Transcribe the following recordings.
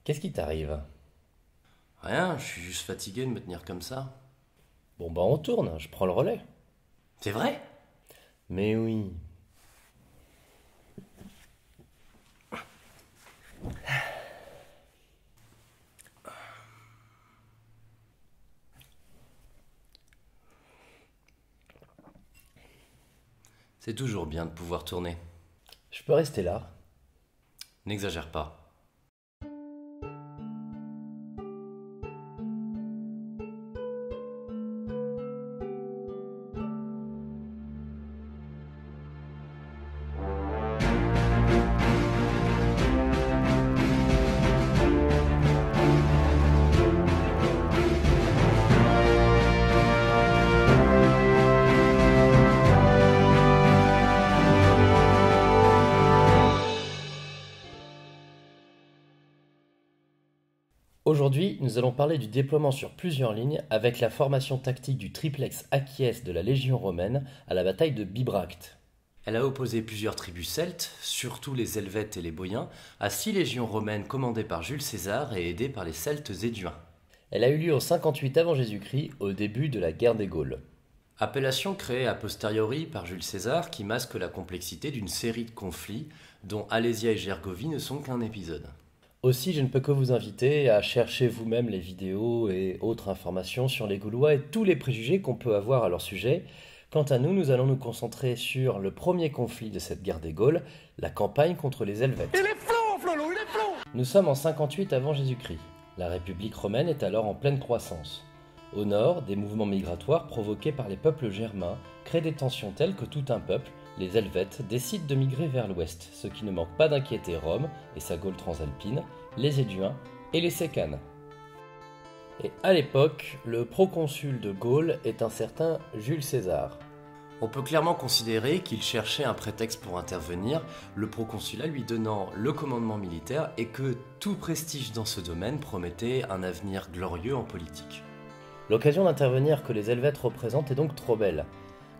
Qu'est-ce qui t'arrive? Rien, je suis juste fatigué de me tenir comme ça. Bon bah on tourne, je prends le relais. C'est vrai? Mais oui. C'est toujours bien de pouvoir tourner. Je peux rester là. N'exagère pas. Aujourd'hui, nous allons parler du déploiement sur plusieurs lignes avec la formation tactique du triplex Aquies de la Légion romaine à la bataille de Bibracte. Elle a opposé plusieurs tribus celtes, surtout les Helvètes et les Boïens, à 6 légions romaines commandées par Jules César et aidées par les Celtes éduins. Elle a eu lieu au 58 avant Jésus-Christ, au début de la guerre des Gaules. Appellation créée a posteriori par Jules César qui masque la complexité d'une série de conflits dont Alésia et Gergovie ne sont qu'un épisode. Aussi, je ne peux que vous inviter à chercher vous-même les vidéos et autres informations sur les Gaulois et tous les préjugés qu'on peut avoir à leur sujet. Quant à nous, nous allons nous concentrer sur le premier conflit de cette guerre des Gaules, la campagne contre les Helvètes. Il est flou, Flolo, il est flou. Nous sommes en 58 avant Jésus-Christ. La République romaine est alors en pleine croissance. Au nord, des mouvements migratoires provoqués par les peuples germains créent des tensions telles que tout un peuple, les Helvètes, décide de migrer vers l'ouest, ce qui ne manque pas d'inquiéter Rome et sa Gaule transalpine, les Éduins et les Sécanes. Et à l'époque, le proconsul de Gaule est un certain Jules César. On peut clairement considérer qu'il cherchait un prétexte pour intervenir, le proconsulat lui donnant le commandement militaire et que tout prestige dans ce domaine promettait un avenir glorieux en politique. L'occasion d'intervenir que les Helvètes représentent est donc trop belle.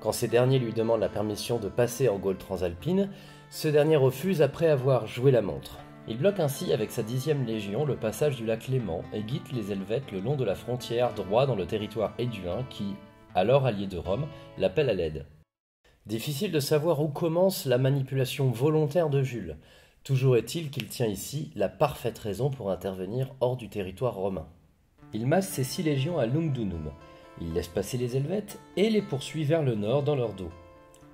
Quand ces derniers lui demandent la permission de passer en Gaule transalpine, ce dernier refuse après avoir joué la montre. Il bloque ainsi avec sa 10e légion le passage du lac Léman et guide les Helvètes le long de la frontière droit dans le territoire éduin qui, alors allié de Rome, l'appelle à l'aide. Difficile de savoir où commence la manipulation volontaire de Jules. Toujours est-il qu'il tient ici la parfaite raison pour intervenir hors du territoire romain. Il masse ses 6 légions à Lugdunum. Il laisse passer les Helvètes et les poursuit vers le nord dans leur dos.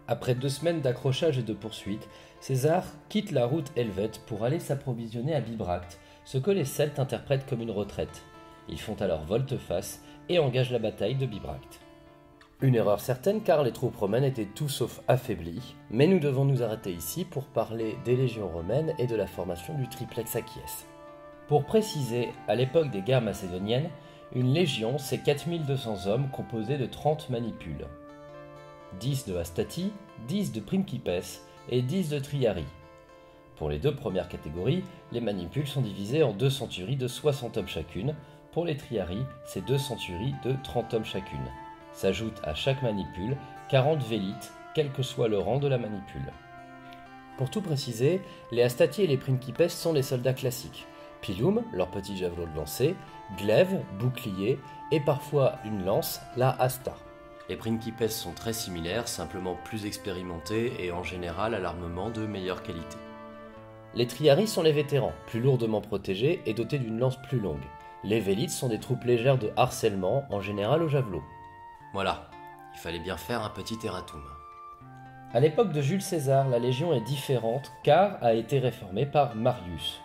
Après 2 semaines d'accrochage et de poursuite, César quitte la route helvète pour aller s'approvisionner à Bibracte, ce que les Celtes interprètent comme une retraite. Ils font alors volte-face et engagent la bataille de Bibracte. Une erreur certaine car les troupes romaines étaient tout sauf affaiblies, mais nous devons nous arrêter ici pour parler des légions romaines et de la formation du triplex Aquies. Pour préciser, à l'époque des guerres macédoniennes, une légion c'est 4200 hommes composés de 30 manipules. 10 de Hastati, 10 de Principes et 10 de Triarii. Pour les 2 premières catégories, les manipules sont divisées en 2 centuries de 60 hommes chacune. Pour les Triarii, c'est 2 centuries de 30 hommes chacune. S'ajoutent à chaque manipule 40 vélites, quel que soit le rang de la manipule. Pour tout préciser, les Hastati et les Principes sont les soldats classiques. Pilum, leur petit javelot de lancer, glaive, bouclier et parfois une lance, la hasta. Les Principes sont très similaires, simplement plus expérimentés et en général à l'armement de meilleure qualité. Les Triarii sont les vétérans, plus lourdement protégés et dotés d'une lance plus longue. Les Vélites sont des troupes légères de harcèlement, en général au javelot. Voilà, il fallait bien faire un petit erratum. À l'époque de Jules César, la Légion est différente car a été réformée par Marius.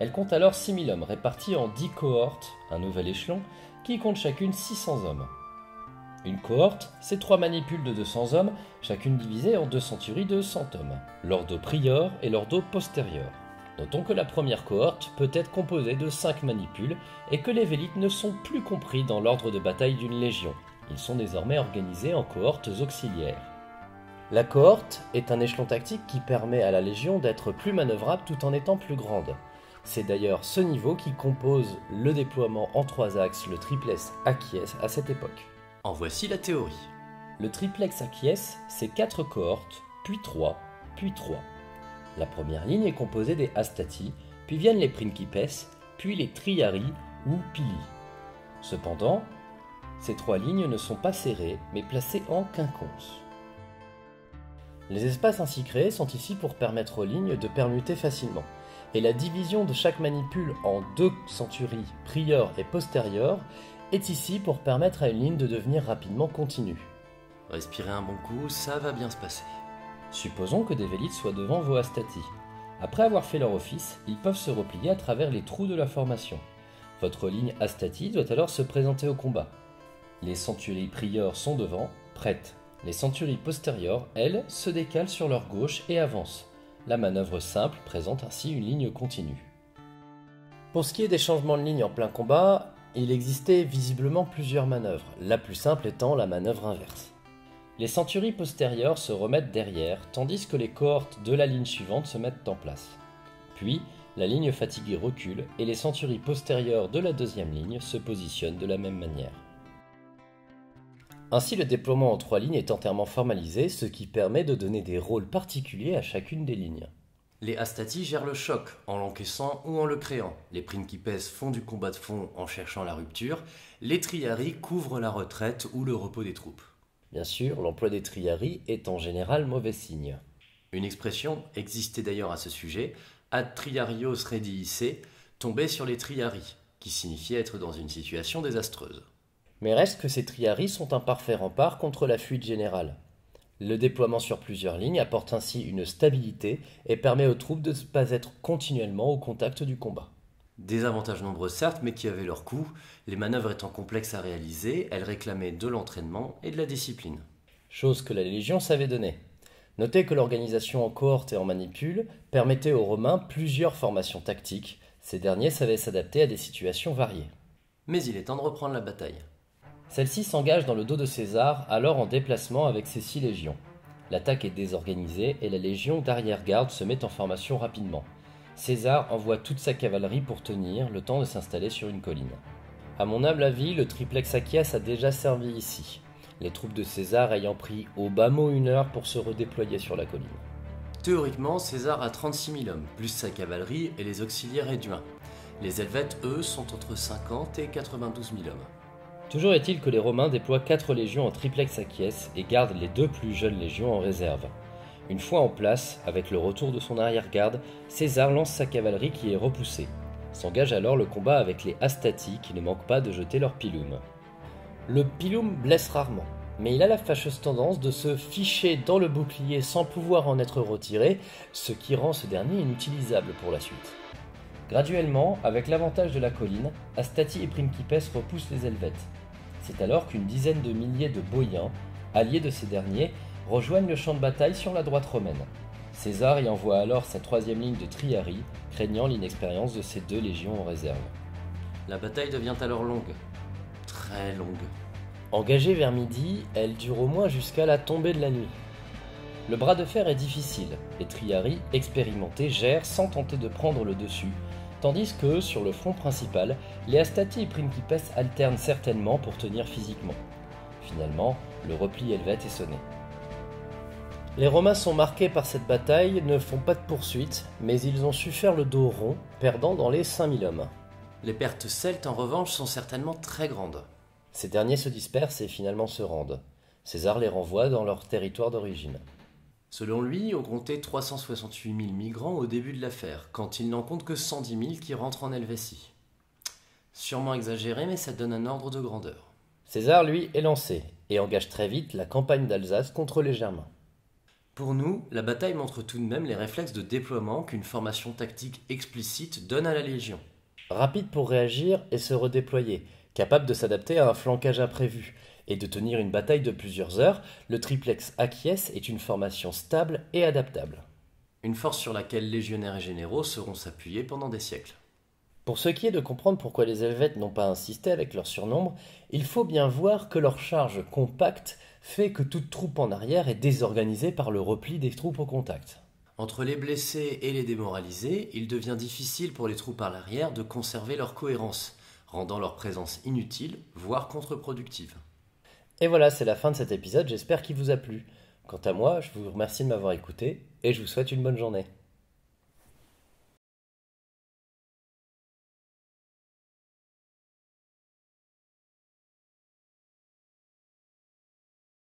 Elle compte alors 6000 hommes répartis en 10 cohortes, un nouvel échelon, qui compte chacune 600 hommes. Une cohorte, c'est 3 manipules de 200 hommes, chacune divisée en 2 centuries de 100 hommes, l'ordo prior et l'ordo posterior. Notons que la première cohorte peut être composée de 5 manipules et que les vélites ne sont plus compris dans l'ordre de bataille d'une légion. Ils sont désormais organisés en cohortes auxiliaires. La cohorte est un échelon tactique qui permet à la légion d'être plus manœuvrable tout en étant plus grande. C'est d'ailleurs ce niveau qui compose le déploiement en 3 axes, le triplex Aquies, à cette époque. En voici la théorie. Le triplex Aquies, c'est 4 cohortes, puis 3, puis 3. La première ligne est composée des Hastati, puis viennent les Principes, puis les triarii ou pili. Cependant, ces 3 lignes ne sont pas serrées, mais placées en quinconce. Les espaces ainsi créés sont ici pour permettre aux lignes de permuter facilement, et la division de chaque manipule en 2 centuries, prior et postérieur, est ici pour permettre à une ligne de devenir rapidement continue. Respirez un bon coup, ça va bien se passer. Supposons que des vélites soient devant vos astati. Après avoir fait leur office, ils peuvent se replier à travers les trous de la formation. Votre ligne astati doit alors se présenter au combat. Les centuries prior sont devant, prêtes. Les centuries postérieures, elles, se décalent sur leur gauche et avancent. La manœuvre simple présente ainsi une ligne continue. Pour ce qui est des changements de ligne en plein combat, il existait visiblement plusieurs manœuvres, la plus simple étant la manœuvre inverse. Les centuries postérieures se remettent derrière, tandis que les cohortes de la ligne suivante se mettent en place. Puis, la ligne fatiguée recule et les centuries postérieures de la deuxième ligne se positionnent de la même manière. Ainsi, le déploiement en 3 lignes est entièrement formalisé, ce qui permet de donner des rôles particuliers à chacune des lignes. Les astati gèrent le choc, en l'encaissant ou en le créant. Les principes font du combat de fond en cherchant la rupture. Les triarii couvrent la retraite ou le repos des troupes. Bien sûr, l'emploi des triarii est en général mauvais signe. Une expression existait d'ailleurs à ce sujet, ad triarios rediisse, tomber sur les triarii, qui signifiait être dans une situation désastreuse. Mais reste que ces triarii sont un parfait rempart contre la fuite générale. Le déploiement sur plusieurs lignes apporte ainsi une stabilité et permet aux troupes de ne pas être continuellement au contact du combat. Des avantages nombreux certes, mais qui avaient leur coût. Les manœuvres étant complexes à réaliser, elles réclamaient de l'entraînement et de la discipline. Chose que la Légion savait donner. Notez que l'organisation en cohorte et en manipule permettait aux Romains plusieurs formations tactiques. Ces derniers savaient s'adapter à des situations variées. Mais il est temps de reprendre la bataille. Celle-ci s'engage dans le dos de César, alors en déplacement avec ses 6 légions. L'attaque est désorganisée et la légion d'arrière-garde se met en formation rapidement. César envoie toute sa cavalerie pour tenir, le temps de s'installer sur une colline. À mon humble avis, le triplex Achias a déjà servi ici, les troupes de César ayant pris au bas mot 1 heure pour se redéployer sur la colline. Théoriquement, César a 36 000 hommes, plus sa cavalerie et les auxiliaires réduits. Les Helvètes, eux, sont entre 50 et 92 000 hommes. Toujours est-il que les Romains déploient 4 légions en triplex Achies et gardent les 2 plus jeunes légions en réserve. Une fois en place, avec le retour de son arrière-garde, César lance sa cavalerie qui est repoussée. S'engage alors le combat avec les Astati qui ne manquent pas de jeter leur pilum. Le pilum blesse rarement, mais il a la fâcheuse tendance de se ficher dans le bouclier sans pouvoir en être retiré, ce qui rend ce dernier inutilisable pour la suite. Graduellement, avec l'avantage de la colline, Astati et Principes repoussent les Helvètes. C'est alors qu'une dizaine de milliers de Boïens, alliés de ces derniers, rejoignent le champ de bataille sur la droite romaine. César y envoie alors sa 3e ligne de triarii, craignant l'inexpérience de ses 2 légions en réserve. La bataille devient alors longue. Très longue. Engagée vers midi, elle dure au moins jusqu'à la tombée de la nuit. Le bras de fer est difficile, les triarii expérimentés gèrent sans tenter de prendre le dessus, tandis que, sur le front principal, les Astati et Principes alternent certainement pour tenir physiquement. Finalement, le repli helvète est sonné. Les Romains sont marqués par cette bataille, ne font pas de poursuite, mais ils ont su faire le dos rond, perdant dans les 5000 hommes. Les pertes celtes, en revanche, sont certainement très grandes. Ces derniers se dispersent et finalement se rendent. César les renvoie dans leur territoire d'origine. Selon lui, on comptait 368 000 migrants au début de l'affaire, quand il n'en compte que 110 000 qui rentrent en Helvétie. Sûrement exagéré, mais ça donne un ordre de grandeur. César, lui, est lancé, et engage très vite la campagne d'Alsace contre les Germains. Pour nous, la bataille montre tout de même les réflexes de déploiement qu'une formation tactique explicite donne à la Légion. Rapide pour réagir et se redéployer, capable de s'adapter à un flancage imprévu, et de tenir une bataille de plusieurs heures, le triplex Achies est une formation stable et adaptable. Une force sur laquelle légionnaires et généraux sauront s'appuyer pendant des siècles. Pour ce qui est de comprendre pourquoi les Helvètes n'ont pas insisté avec leur surnombre, il faut bien voir que leur charge compacte fait que toute troupe en arrière est désorganisée par le repli des troupes au contact. Entre les blessés et les démoralisés, il devient difficile pour les troupes à l'arrière de conserver leur cohérence, rendant leur présence inutile, voire contre-productive. Et voilà, c'est la fin de cet épisode, j'espère qu'il vous a plu. Quant à moi, je vous remercie de m'avoir écouté et je vous souhaite une bonne journée.